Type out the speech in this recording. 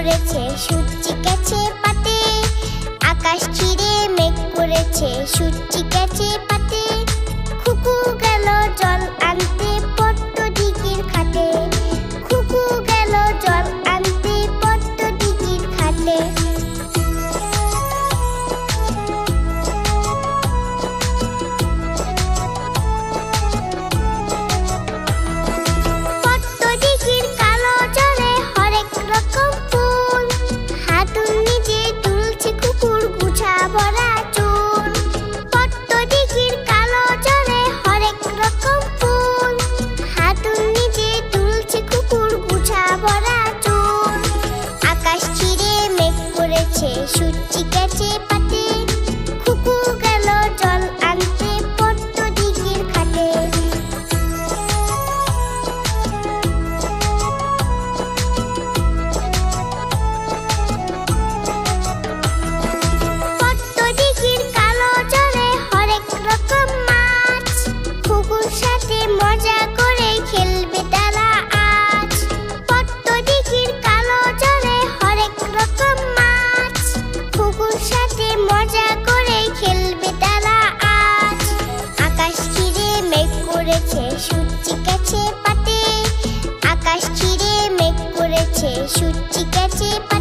করেছে সূর্যি গেছে পাতে, আকাশ ঘিরে মেঘ করেছে সূর্যি গেছে পাতে। খুকু গেল জল আনতে পদ্ম দিঘির ঘাটে, খুকু গেল জল আনতে পদ্ম দিঘির ঘাটে। পদ্ম দিঘির কালো জলে হরেক রকম ফুল, হাতুড় নিজে তুলছে কুকুর গুছা ভরা চুল। পদ্ম দিঘির কালো জলে হরেক রকম ফুল, হাতুড় নিজে তুলছে কুকুর গুছা ভরা চুল। আকাশ ঘিরে মেঘ করেছে সূর্যি গেছে পাতে, খুকু গেল জল আনতে পদ্ম দিঘির ঘাটে। পদ্ম দিঘির কালো জলে হরেক রকম মাছ, খুকুর সাথে মজা করে খেলবে তারা আজ। পদ্ম দিঘির কালো জলে হরেক রকম মাছ, খুকুর সাথে মজা করে খেলবে তারা আজ। আকাশ ঘিরে মেঘ করেছে সূর্যি গেছে পাতে, আকাশ ঘিরে মেঘ করেছে সূর্যি গেছে পাতে।